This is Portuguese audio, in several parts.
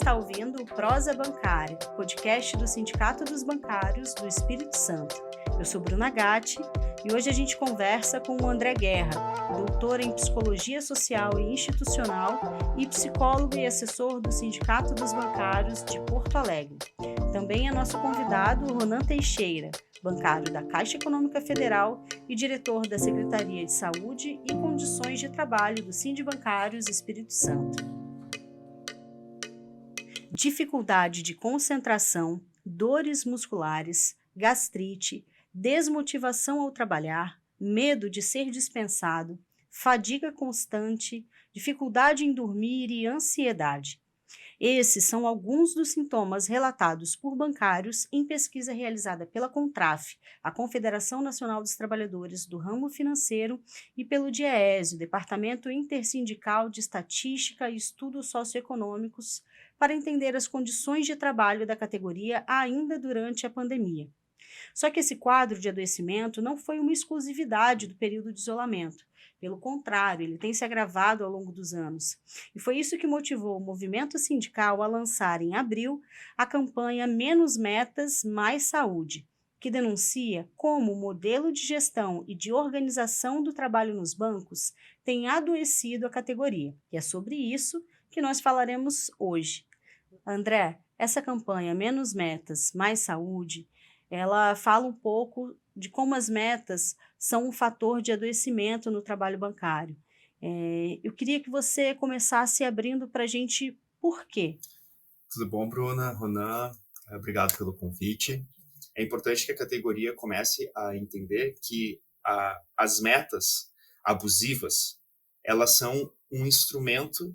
está ouvindo o Prosa Bancária, podcast do Sindicato dos Bancários do Espírito Santo. Eu sou Bruna Gatti e hoje a gente conversa com o André Guerra, doutor em Psicologia Social e Institucional e psicólogo e assessor do Sindicato dos Bancários de Porto Alegre. Também é nosso convidado o Ronan Teixeira, bancário da Caixa Econômica Federal e diretor da Secretaria de Saúde e Condições de Trabalho do Sindibancários Espírito Santo. Dificuldade de concentração, dores musculares, gastrite, desmotivação ao trabalhar, medo de ser dispensado, fadiga constante, dificuldade em dormir e ansiedade. Esses são alguns dos sintomas relatados por bancários em pesquisa realizada pela CONTRAF, a Confederação Nacional dos Trabalhadores do Ramo Financeiro, e pelo DIEESE, o Departamento Intersindical de Estatística e Estudos Socioeconômicos, para entender as condições de trabalho da categoria ainda durante a pandemia. Só que esse quadro de adoecimento não foi uma exclusividade do período de isolamento. Pelo contrário, ele tem se agravado ao longo dos anos. E foi isso que motivou o movimento sindical a lançar em abril a campanha Menos Metas, Mais Saúde, que denuncia como o modelo de gestão e de organização do trabalho nos bancos tem adoecido a categoria. E é sobre isso que nós falaremos hoje. André, essa campanha Menos Metas, Mais Saúde, ela fala um pouco de como as metas são um fator de adoecimento no trabalho bancário. Eu queria que você começasse abrindo para a gente por quê. Tudo bom, Bruna, Ronan? Obrigado pelo convite. É importante que a categoria comece a entender que as metas abusivas, elas são um instrumento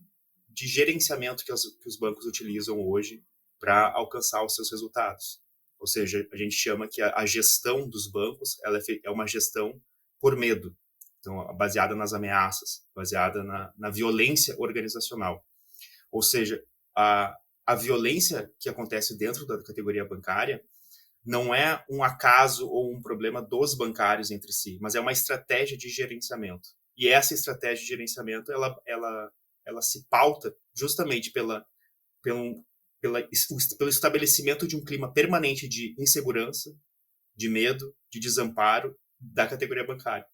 de gerenciamento que os bancos utilizam hoje para alcançar os seus resultados. Ou seja, a gente chama que a gestão dos bancos ela é uma gestão por medo, então baseada nas ameaças, baseada na violência organizacional. Ou seja, a violência que acontece dentro da categoria bancária não é um acaso ou um problema dos bancários entre si, mas é uma estratégia de gerenciamento. E essa estratégia de gerenciamento ela se pauta justamente pelo estabelecimento de um clima permanente de insegurança, de medo, de desamparo da categoria bancária.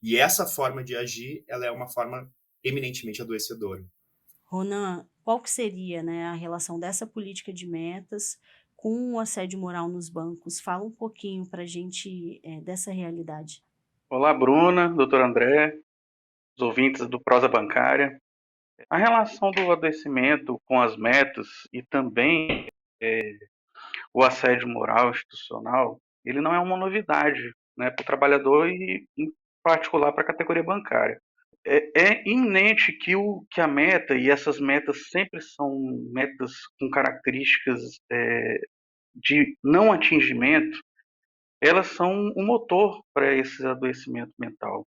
E essa forma de agir, ela é uma forma eminentemente adoecedora. Ronan, qual que seria, a relação dessa política de metas com o assédio moral nos bancos? Fala um pouquinho para a gente dessa realidade. Olá, Bruna, doutor André, os ouvintes do Prosa Bancária. A relação do adoecimento com as metas e também o assédio moral institucional, ele não é uma novidade, para o trabalhador e, em particular, para a categoria bancária. É iminente que a meta, e essas metas sempre são metas com características de não atingimento, elas são um motor para esse adoecimento mental.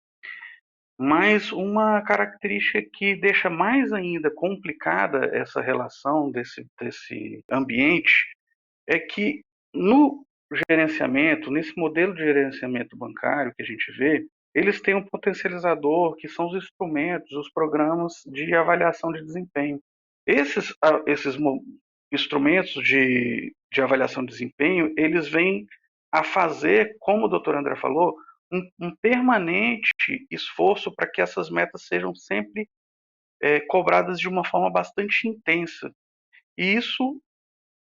Mas uma característica que deixa mais ainda complicada essa relação desse ambiente é que no gerenciamento, nesse modelo de gerenciamento bancário que a gente vê, eles têm um potencializador que são os instrumentos, os programas de avaliação de desempenho. Esses instrumentos de avaliação de desempenho, eles vêm a fazer, como o doutor André falou, um permanente esforço para que essas metas sejam sempre cobradas de uma forma bastante intensa. E isso,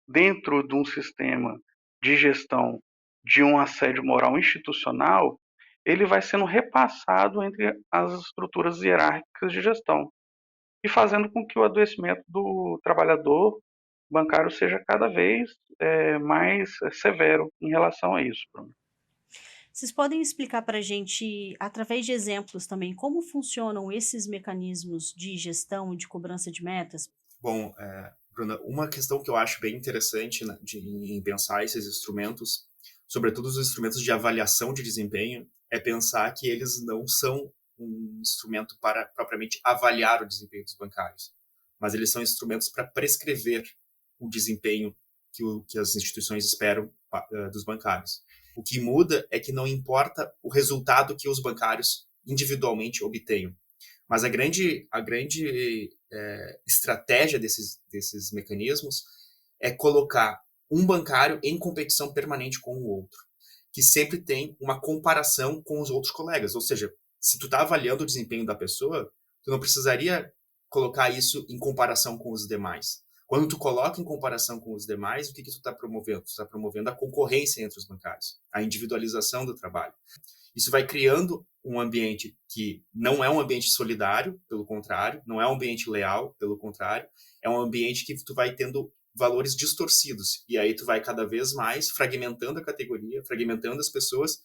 dentro de um sistema de gestão de um assédio moral institucional, ele vai sendo repassado entre as estruturas hierárquicas de gestão e fazendo com que o adoecimento do trabalhador bancário seja cada vez mais severo em relação a isso, Bruno. Vocês podem explicar para a gente, através de exemplos também, como funcionam esses mecanismos de gestão e de cobrança de metas? Bom, Bruna, uma questão que eu acho bem interessante em pensar esses instrumentos, sobretudo os instrumentos de avaliação de desempenho, é pensar que eles não são um instrumento para propriamente avaliar o desempenho dos bancários, mas eles são instrumentos para prescrever o desempenho que as instituições esperam dos bancários. O que muda é que não importa o resultado que os bancários individualmente obtenham, Mas a grande estratégia desses mecanismos é colocar um bancário em competição permanente com o outro, que sempre tem uma comparação com os outros colegas. Ou seja, se tu está avaliando o desempenho da pessoa, tu não precisaria colocar isso em comparação com os demais. Quando tu coloca em comparação com os demais, o que tu está promovendo? Tu está promovendo a concorrência entre os bancários, a individualização do trabalho. Isso vai criando um ambiente que não é um ambiente solidário, pelo contrário, não é um ambiente leal, pelo contrário, é um ambiente que tu vai tendo valores distorcidos, e aí tu vai cada vez mais fragmentando a categoria, fragmentando as pessoas,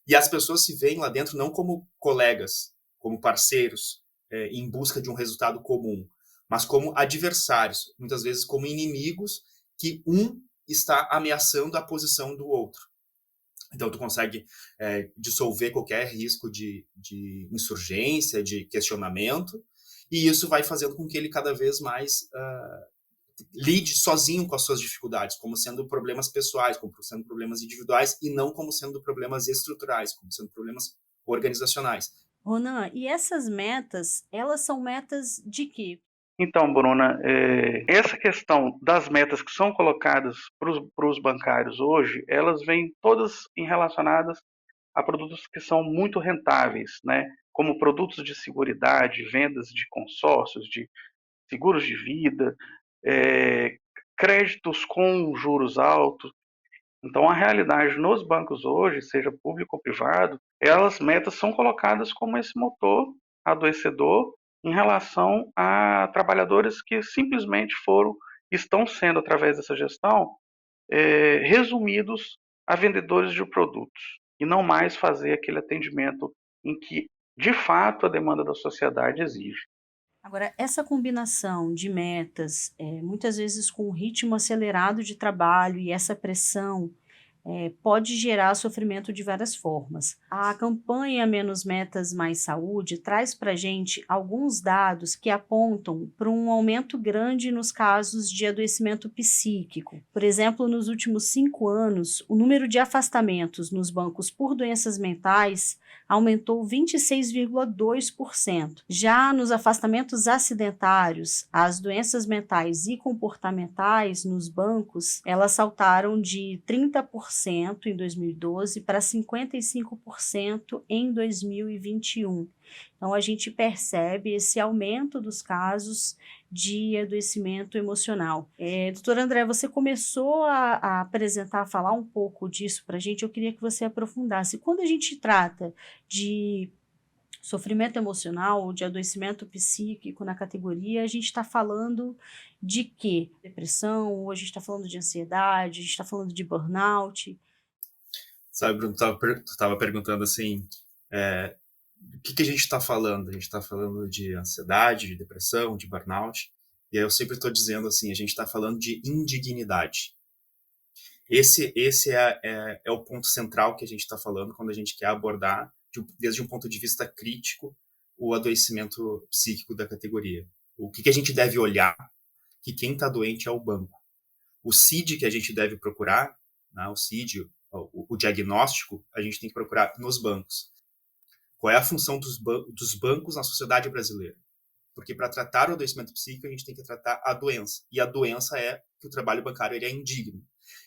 e as pessoas se veem lá dentro não como colegas, como parceiros, em busca de um resultado comum, mas como adversários, muitas vezes como inimigos, que um está ameaçando a posição do outro. Então, tu consegue dissolver qualquer risco de insurgência, de questionamento, e isso vai fazendo com que ele cada vez mais lide sozinho com as suas dificuldades, como sendo problemas pessoais, como sendo problemas individuais, e não como sendo problemas estruturais, como sendo problemas organizacionais. Ronan, e essas metas, elas são metas de quê? Então, Bruna, essa questão das metas que são colocadas para os bancários hoje, elas vêm todas relacionadas a produtos que são muito rentáveis, né? Como produtos de seguridade, vendas de consórcios, de seguros de vida, créditos com juros altos. Então, a realidade nos bancos hoje, seja público ou privado, elas metas são colocadas como esse motor adoecedor em relação a trabalhadores que simplesmente estão sendo, através dessa gestão, resumidos a vendedores de produtos e não mais fazer aquele atendimento em que, de fato, a demanda da sociedade exige. Agora, essa combinação de metas, muitas vezes com um ritmo acelerado de trabalho e essa pressão, pode gerar sofrimento de várias formas. A campanha Menos Metas Mais Saúde traz para a gente alguns dados que apontam para um aumento grande nos casos de adoecimento psíquico. Por exemplo, nos últimos 5 anos, o número de afastamentos nos bancos por doenças mentais aumentou 26,2%. Já nos afastamentos acidentários, as doenças mentais e comportamentais nos bancos, elas saltaram de 30% em 2012 para 55% em 2021. Então, a gente percebe esse aumento dos casos de adoecimento emocional. Doutora André, você começou a apresentar, a falar um pouco disso para a gente, eu queria que você aprofundasse. Quando a gente trata de sofrimento emocional ou de adoecimento psíquico na categoria, a gente está falando de quê? Depressão, ou a gente está falando de ansiedade, a gente está falando de burnout? Sabe, Bruno, tu estava perguntando assim, o que a gente está falando? A gente está falando de ansiedade, de depressão, de burnout, e aí eu sempre estou dizendo assim, a gente está falando de indignidade. Esse é o ponto central que a gente está falando quando a gente quer abordar, desde um ponto de vista crítico, o adoecimento psíquico da categoria. O que a gente deve olhar? Que quem está doente é o banco. O CID que a gente deve procurar, né, o CID, o diagnóstico, a gente tem que procurar nos bancos. Qual é a função dos bancos na sociedade brasileira? Porque para tratar o adoecimento psíquico, a gente tem que tratar a doença. E a doença é que o trabalho bancário ele é indigno.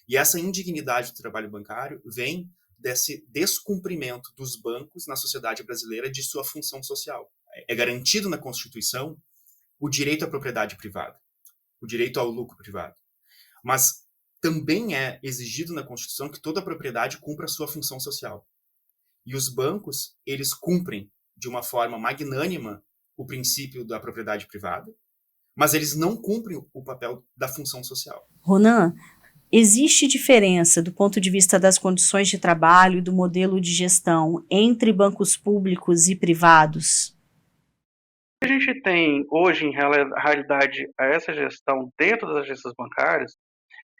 E essa indignidade do trabalho bancário vem desse descumprimento dos bancos na sociedade brasileira de sua função social. É garantido na Constituição o direito à propriedade privada, o direito ao lucro privado. Mas também é exigido na Constituição que toda propriedade cumpra a sua função social. E os bancos, eles cumprem de uma forma magnânima o princípio da propriedade privada, mas eles não cumprem o papel da função social. Ronan, existe diferença do ponto de vista das condições de trabalho e do modelo de gestão entre bancos públicos e privados? O que a gente tem hoje, em realidade, a essa gestão dentro das agências bancárias,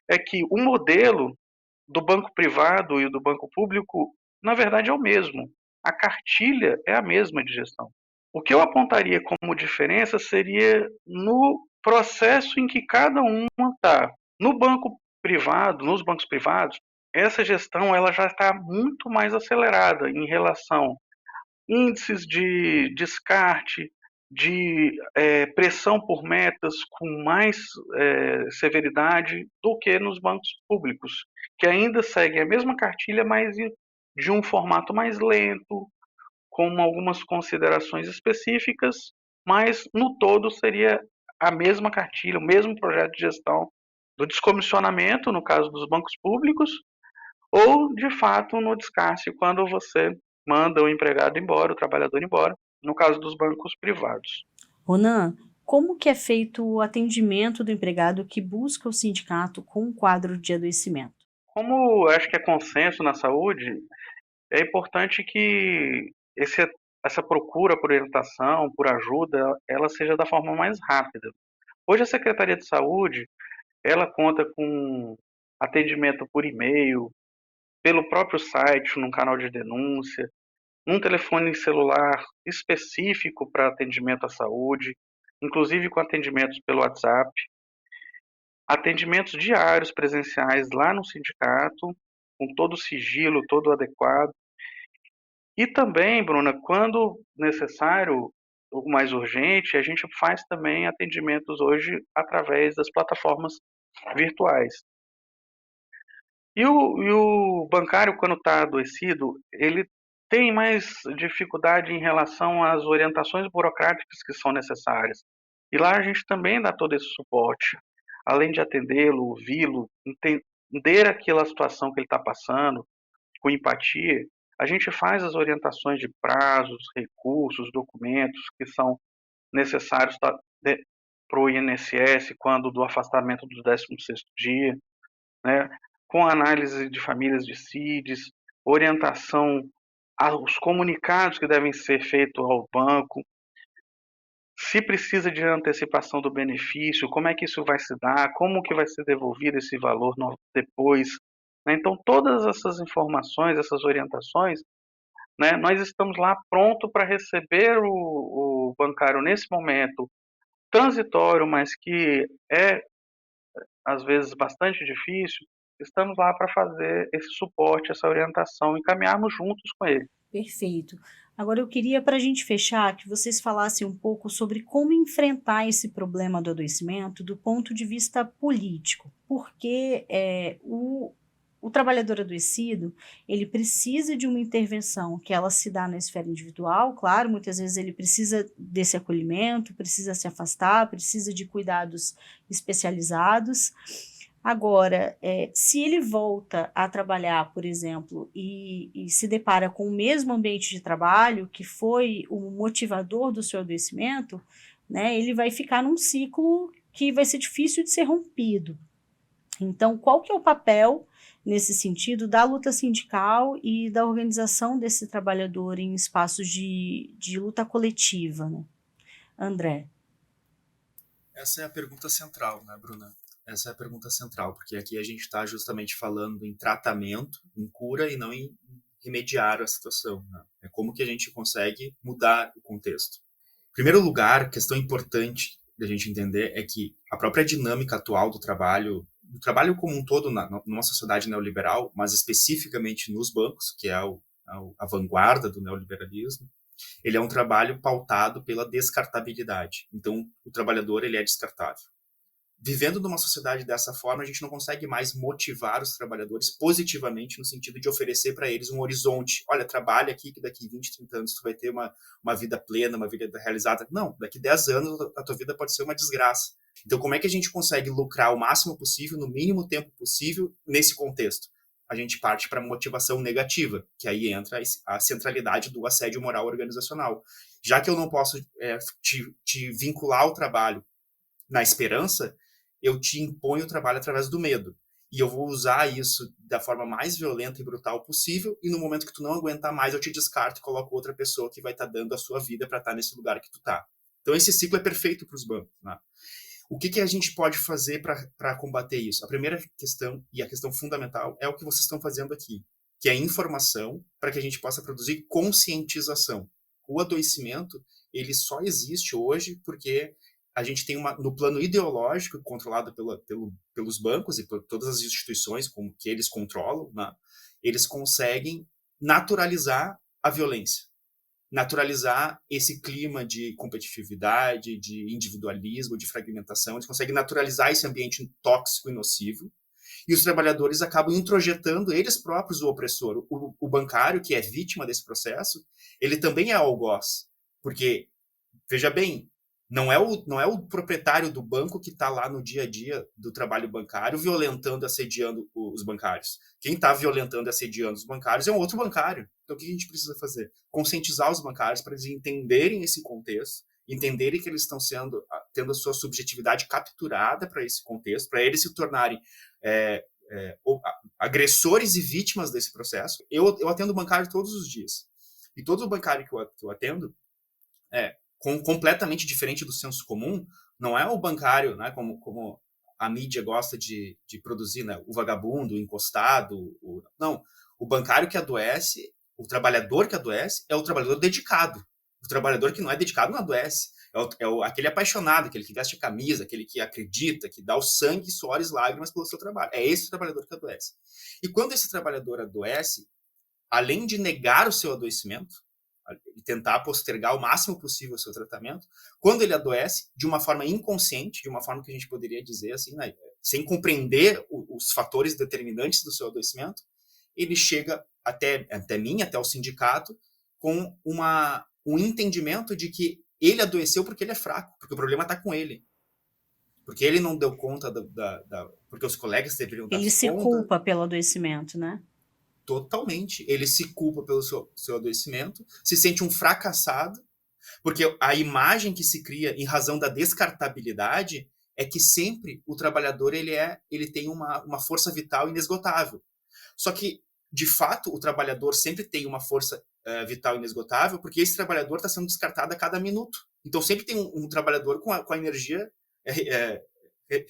é que o modelo do banco privado e do banco público, na verdade, é o mesmo. A cartilha é a mesma de gestão. O que eu apontaria como diferença seria no processo em que cada um está. No banco privado, nos bancos privados, essa gestão ela já está muito mais acelerada em relação a índices de descarte, pressão por metas com mais severidade do que nos bancos públicos, que ainda seguem a mesma cartilha, mas de um formato mais lento, com algumas considerações específicas, mas no todo seria a mesma cartilha, o mesmo projeto de gestão do descomissionamento, no caso dos bancos públicos, ou de fato no descarte, quando você manda o empregado embora, o trabalhador embora, no caso dos bancos privados. Ronan, como que é feito o atendimento do empregado que busca o sindicato com um quadro de adoecimento? Como acho que é consenso na saúde, é importante que essa procura por orientação, por ajuda, ela seja da forma mais rápida. Hoje a Secretaria de Saúde, ela conta com atendimento por e-mail, pelo próprio site, num canal de denúncia, um telefone celular específico para atendimento à saúde, inclusive com atendimentos pelo WhatsApp, atendimentos diários presenciais lá no sindicato, com todo o sigilo, todo adequado. E também, Bruna, quando necessário, o mais urgente, a gente faz também atendimentos hoje através das plataformas virtuais. E o bancário, quando está adoecido, ele tem mais dificuldade em relação às orientações burocráticas que são necessárias. E lá a gente também dá todo esse suporte, além de atendê-lo, ouvi-lo, entender aquela situação que ele está passando, com empatia, a gente faz as orientações de prazos, recursos, documentos que são necessários para o INSS quando do afastamento do 16º dia, né? Com análise de famílias de CIDs, orientação aos comunicados que devem ser feitos ao banco, se precisa de antecipação do benefício, como é que isso vai se dar, como que vai ser devolvido esse valor depois. Né? Então, todas essas informações, essas orientações, né, nós estamos lá pronto para receber o bancário nesse momento transitório, mas que é, às vezes, bastante difícil. Estamos lá para fazer esse suporte, essa orientação e caminharmos juntos com ele. Perfeito. Agora eu queria, para a gente fechar, que vocês falassem um pouco sobre como enfrentar esse problema do adoecimento do ponto de vista político, porque o trabalhador adoecido, ele precisa de uma intervenção que ela se dá na esfera individual, claro, muitas vezes ele precisa desse acolhimento, precisa se afastar, precisa de cuidados especializados. Agora, se ele volta a trabalhar, por exemplo, e se depara com o mesmo ambiente de trabalho, que foi o motivador do seu adoecimento, né, ele vai ficar num ciclo que vai ser difícil de ser rompido. Então, qual que é o papel, nesse sentido, da luta sindical e da organização desse trabalhador em espaços de luta coletiva, né? André. Essa é a pergunta central, né, Bruna? Essa é a pergunta central, porque aqui a gente está justamente falando em tratamento, em cura e não em remediar a situação. Né? É como que a gente consegue mudar o contexto. Em primeiro lugar, questão importante da gente entender é que a própria dinâmica atual do trabalho como um todo numa sociedade neoliberal, mas especificamente nos bancos, que é a vanguarda do neoliberalismo, ele é um trabalho pautado pela descartabilidade. Então, o trabalhador ele é descartável. Vivendo numa sociedade dessa forma, a gente não consegue mais motivar os trabalhadores positivamente no sentido de oferecer para eles um horizonte. Olha, trabalha aqui que daqui 20, 30 anos tu vai ter uma vida plena, uma vida realizada. Não, daqui 10 anos a tua vida pode ser uma desgraça. Então, como é que a gente consegue lucrar o máximo possível, no mínimo tempo possível, nesse contexto? A gente parte para a motivação negativa, que aí entra a centralidade do assédio moral organizacional. Já que eu não posso te vincular ao trabalho na esperança, eu te imponho o trabalho através do medo. E eu vou usar isso da forma mais violenta e brutal possível, e no momento que tu não aguentar mais, eu te descarto e coloco outra pessoa que vai estar dando a sua vida para estar nesse lugar que tu tá. Então esse ciclo é perfeito para os bancos. Né? O que a gente pode fazer para combater isso? A primeira questão, e a questão fundamental, é o que vocês estão fazendo aqui, que é informação para que a gente possa produzir conscientização. O adoecimento, ele só existe hoje porque a gente tem no plano ideológico, controlado pelos bancos e por todas as instituições que eles controlam, né? Eles conseguem naturalizar a violência. naturalizar esse clima de competitividade, de individualismo, de fragmentação. Eles conseguem naturalizar esse ambiente tóxico e nocivo. E os trabalhadores acabam introjetando eles próprios o opressor. O bancário, que é vítima desse processo, ele também é algoz. Porque, veja bem, não é o proprietário do banco que está lá no dia a dia do trabalho bancário violentando, assediando os bancários. Quem está violentando e assediando os bancários é um outro bancário. Então, o que a gente precisa fazer? Conscientizar os bancários para eles entenderem esse contexto, entenderem que eles estão tendo a sua subjetividade capturada para esse contexto, para eles se tornarem agressores e vítimas desse processo. Eu atendo bancário todos os dias. E todo bancário que eu atendo completamente diferente do senso comum, não é o bancário, né, como a mídia gosta de produzir, né, o vagabundo, o encostado. Não, o bancário que adoece, o trabalhador que adoece, é o trabalhador dedicado. O trabalhador que não é dedicado não adoece. Aquele apaixonado, aquele que veste a camisa, aquele que acredita, que dá o sangue, suores, lágrimas pelo seu trabalho. É esse trabalhador que adoece. E quando esse trabalhador adoece, além de negar o seu adoecimento, e tentar postergar o máximo possível o seu tratamento, quando ele adoece, de uma forma inconsciente, de uma forma que a gente poderia dizer assim, né, sem compreender os fatores determinantes do seu adoecimento, ele chega até mim, até o sindicato, com um entendimento de que ele adoeceu porque ele é fraco, porque o problema está com ele. Porque ele não deu conta porque os colegas deveriam dar conta. Ele se culpa pelo adoecimento, né? Totalmente. Ele se culpa pelo seu adoecimento, se sente um fracassado, porque a imagem que se cria em razão da descartabilidade é que sempre o trabalhador ele tem uma força vital inesgotável. Só que, de fato, o trabalhador sempre tem uma força vital inesgotável porque esse trabalhador está sendo descartado a cada minuto. Então, sempre tem um trabalhador com a energia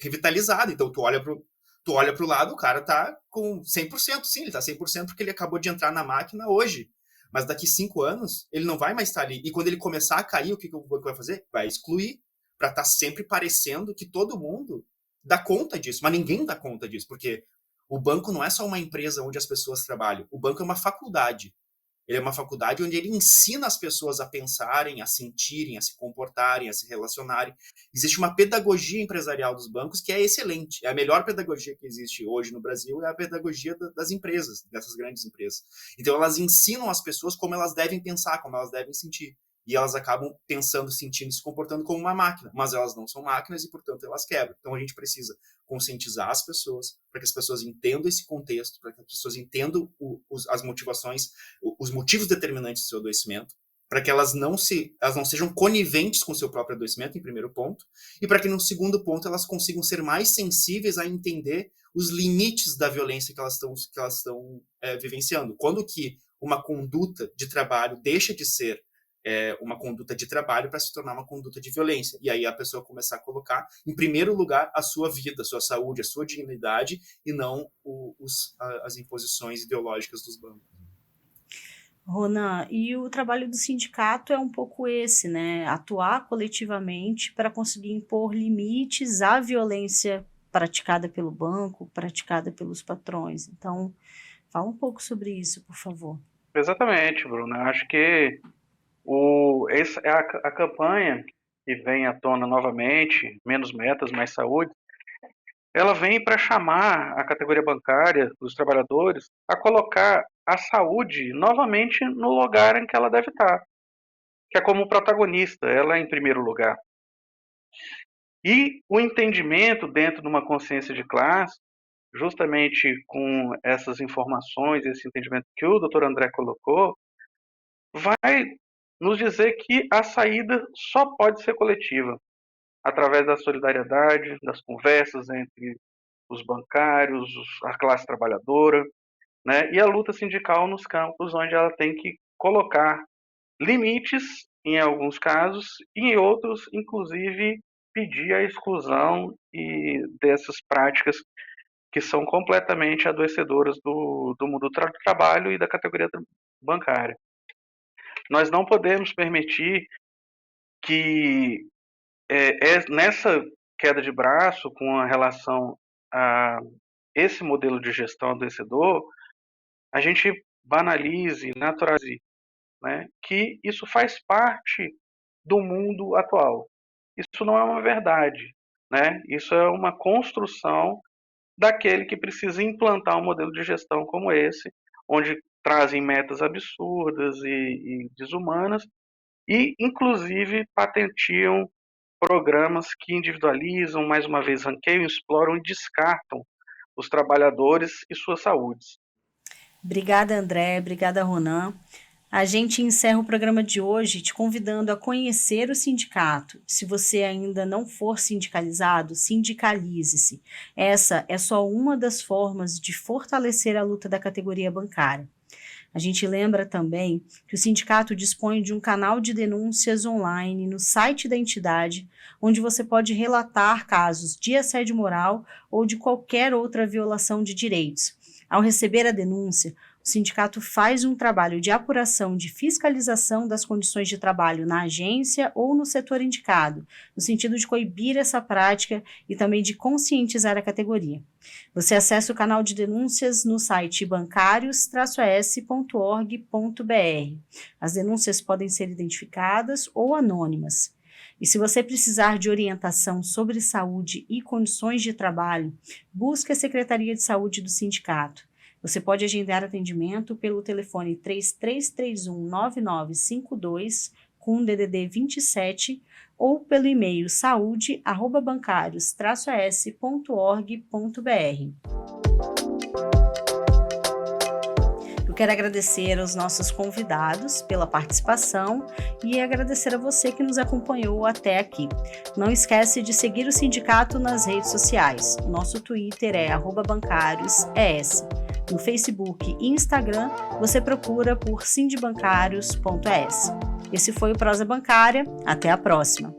revitalizada. Então, tu olha para o lado, o cara tá com 100%, sim, ele tá 100% porque ele acabou de entrar na máquina hoje. Mas daqui 5 anos, ele não vai mais estar ali. E quando ele começar a cair, o que o banco vai fazer? Vai excluir, para estar sempre parecendo que todo mundo dá conta disso. Mas ninguém dá conta disso, porque o banco não é só uma empresa onde as pessoas trabalham. O banco é uma faculdade. Ele é uma faculdade onde ele ensina as pessoas a pensarem, a sentirem, a se comportarem, a se relacionarem. Existe uma pedagogia empresarial dos bancos que é excelente. É a melhor pedagogia que existe hoje no Brasil, é a pedagogia das empresas, dessas grandes empresas. Então, elas ensinam as pessoas como elas devem pensar, como elas devem sentir. E elas acabam pensando, sentindo e se comportando como uma máquina. Mas elas não são máquinas e, portanto, elas quebram. Então, a gente precisa conscientizar as pessoas, para que as pessoas entendam esse contexto, para que as pessoas entendam as motivações, os motivos determinantes do seu adoecimento, para que elas não sejam coniventes com o seu próprio adoecimento, em primeiro ponto, e para que, no segundo ponto, elas consigam ser mais sensíveis a entender os limites da violência que elas estão vivenciando. Quando que uma conduta de trabalho deixa de ser uma conduta de trabalho para se tornar uma conduta de violência. E aí a pessoa começar a colocar, em primeiro lugar, a sua vida, a sua saúde, a sua dignidade, e não as imposições ideológicas dos bancos. Ronan, e o trabalho do sindicato é um pouco esse, né? Atuar coletivamente para conseguir impor limites à violência praticada pelo banco, praticada pelos patrões. Então, fala um pouco sobre isso, por favor. Exatamente, Bruno. Eu acho que a campanha que vem à tona novamente, menos metas, mais saúde, ela vem para chamar a categoria bancária, os trabalhadores, a colocar a saúde novamente no lugar em que ela deve estar, que é como protagonista, ela é em primeiro lugar. E o entendimento dentro de uma consciência de classe, justamente com essas informações, esse entendimento que o Dr. André colocou, vai nos dizer que a saída só pode ser coletiva, através da solidariedade, das conversas entre os bancários, a classe trabalhadora, né? E a luta sindical nos campos onde ela tem que colocar limites, em alguns casos, e em outros, inclusive, pedir a exclusão dessas práticas que são completamente adoecedoras do mundo do trabalho e da categoria bancária. Nós não podemos permitir que nessa queda de braço com a relação a esse modelo de gestão adoecedor, a gente banalize, naturalize né, que isso faz parte do mundo atual. Isso não é uma verdade, né? Isso é uma construção daquele que precisa implantar um modelo de gestão como esse, onde trazem metas absurdas e desumanas e, inclusive, patentiam programas que individualizam, mais uma vez, ranqueiam, exploram e descartam os trabalhadores e suas saúdes. Obrigada, André. Obrigada, Ronan. A gente encerra o programa de hoje te convidando a conhecer o sindicato. Se você ainda não for sindicalizado, sindicalize-se. Essa é só uma das formas de fortalecer a luta da categoria bancária. A gente lembra também que o sindicato dispõe de um canal de denúncias online no site da entidade, onde você pode relatar casos de assédio moral ou de qualquer outra violação de direitos. Ao receber a denúncia, o sindicato faz um trabalho de apuração de fiscalização das condições de trabalho na agência ou no setor indicado, no sentido de coibir essa prática e também de conscientizar a categoria. Você acessa o canal de denúncias no site bancarios-es.org.br. As denúncias podem ser identificadas ou anônimas. E se você precisar de orientação sobre saúde e condições de trabalho, busque a Secretaria de Saúde do sindicato. Você pode agendar atendimento pelo telefone 33319952 com DDD 27 ou pelo e-mail saude@bancarios-es.org.br. Eu quero agradecer aos nossos convidados pela participação e agradecer a você que nos acompanhou até aqui. Não esquece de seguir o sindicato nas redes sociais. O nosso Twitter é @bancarios-es. No Facebook e Instagram, você procura por sindibancarios.es. Esse foi o Prosa Bancária. Até a próxima!